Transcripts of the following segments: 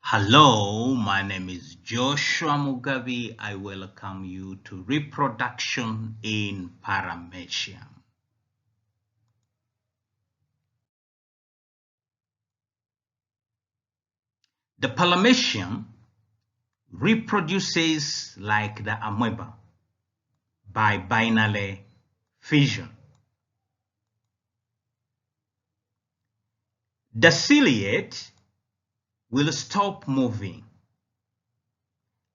Hello, my name is Joshua Mugabe. I welcome you to Reproduction in Paramecium. The paramecium reproduces like the amoeba by binary fission. The ciliate will stop moving,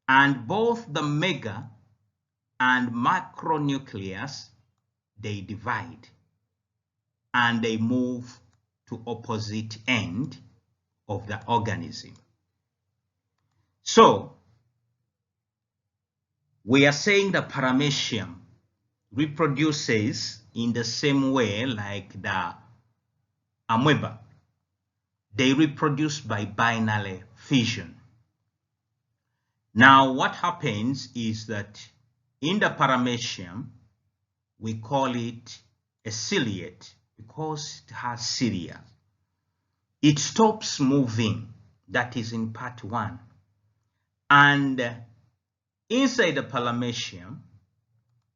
and both the mega and macronucleus, they divide and they move to opposite end of the organism. So we are saying the paramecium reproduces in the same way like the amoeba. They reproduce by binary fission. Now what happens is that in the paramecium we call it a ciliate because it has cilia. It stops moving, that is in part 1. And inside the paramecium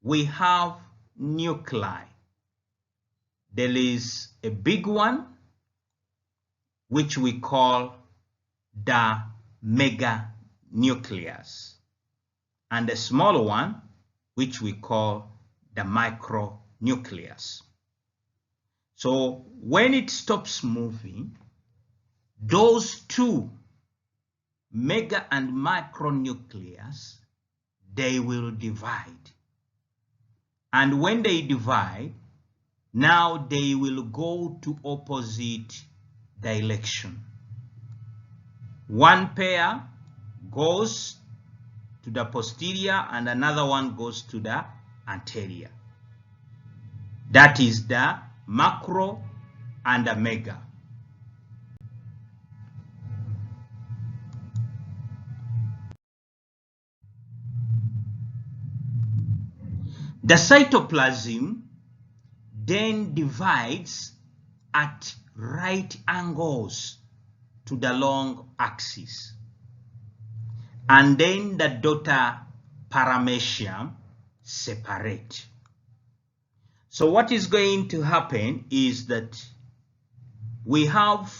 we have nuclei. There is a big one which we call the meganucleus, and a smaller one which we call the micronucleus. So when it stops moving, those two mega and micronucleus, they will divide. And when they divide, now they will go to opposite direction. One pair goes to the posterior and another one goes to the anterior. That is the macro and the mega. The cytoplasm then divides at right angles to the long axis, and then the daughter paramecium separate. So what is going to happen is that we have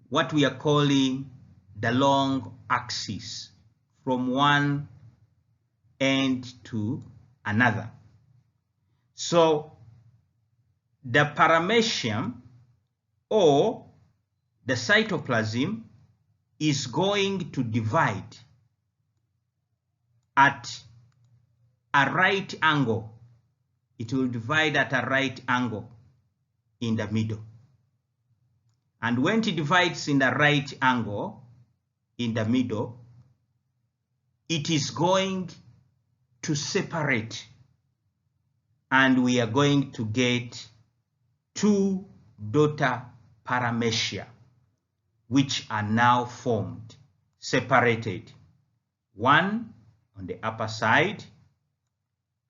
what we are calling the long axis from one end to another. So the paramecium or the cytoplasm is going to divide at a right angle. It will divide at a right angle in the middle. And when it divides in the right angle in the middle, it is going to separate, and we are going to get two daughter paramecium which are now formed, separated, one on the upper side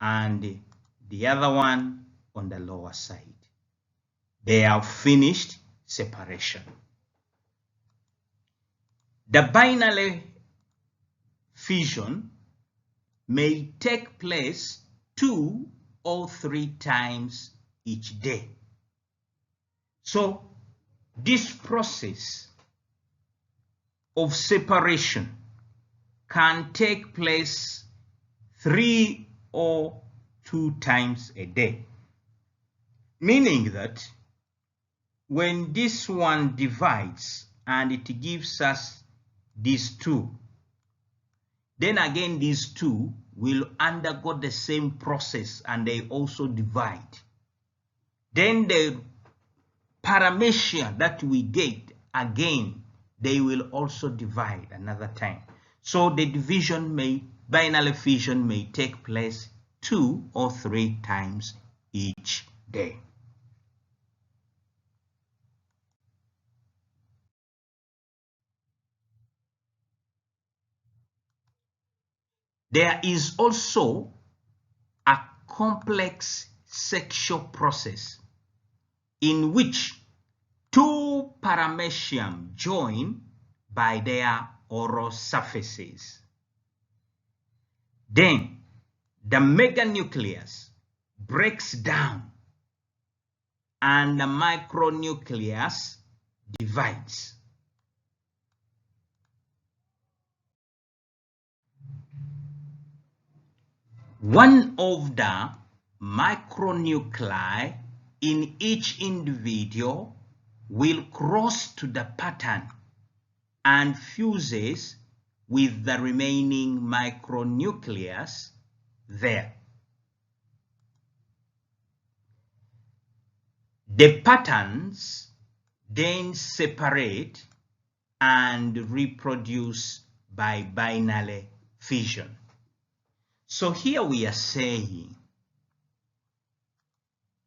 and the other one on the lower side. They have finished separation. The binary fission may take place 2 or 3 times each day. So this process of separation can take place 3 or 2 times a day, meaning that when this one divides and it gives us these 2, then again these 2 will undergo the same process and they also divide. Then the paramecium that we get again, they will also divide another time. So the binary fission may take place 2 or 3 times each day. There is also a complex sexual process in which 2 paramecium join by their oral surfaces. Then the meganucleus breaks down and the micronucleus divides. One of the micronuclei in each individual will cross to the pattern and fuses with the remaining micronucleus there. The patterns then separate and reproduce by binary fission. So here we are saying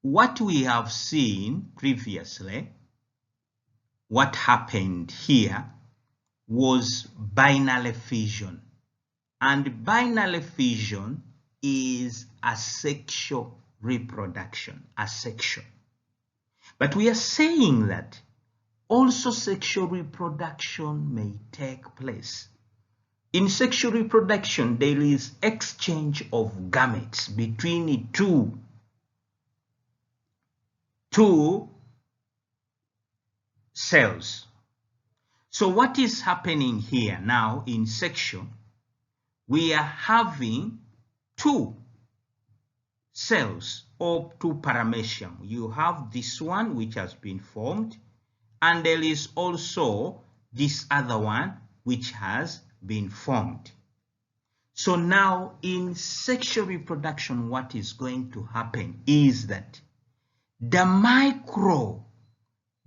what we have seen previously, what happened here was binary fission. And binary fission is asexual reproduction, asexual. But we are saying that also sexual reproduction may take place. In sexual reproduction, there is exchange of gametes between two cells. So what is happening here now in section? We are having two cells or two paramecium. You have this one which has been formed, and there is also this other one which has been formed. So now in sexual reproduction, what is going to happen is that the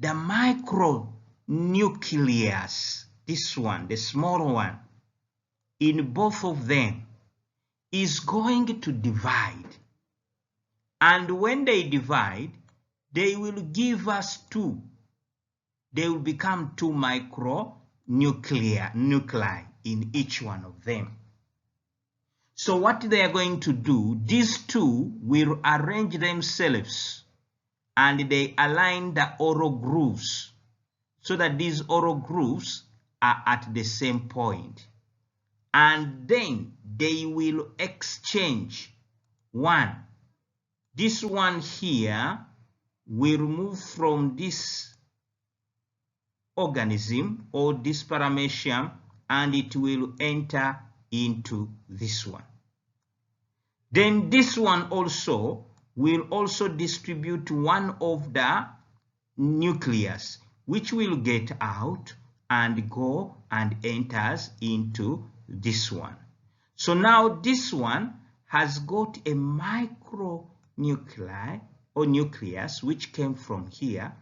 micronucleus, this one, the small one, in both of them is going to divide. And when they divide, they will give us two. They will become two nuclei in each one of them. So what they are going to do, these two will arrange themselves and they align the oral grooves so that these oral grooves are at the same point. And then they will exchange one. This one here will move from this organism or this paramecium and it will enter into this one. Then this one also will also distribute one of the nucleus which will get out and go and enters into this one. So now this one has got a micronuclei or nucleus which came from here,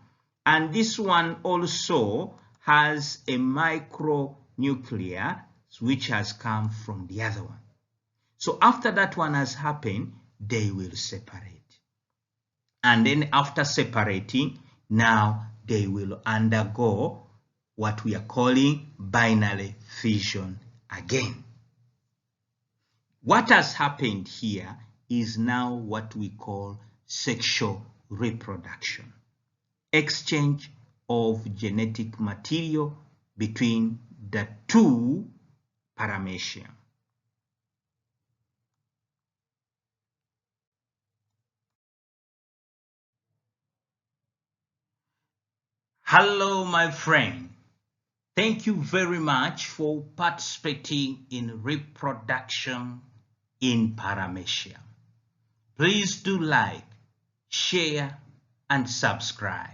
and this one also has a micronucleus which has come from the other one. So after that one has happened, they will separate. And then after separating, now they will undergo what we are calling binary fission again. What has happened here is now what we call sexual reproduction. Exchange of genetic material between the two paramecium. Hello, my friend. Thank you very much for participating in Reproduction in Paramecium. Please do like, share, and subscribe.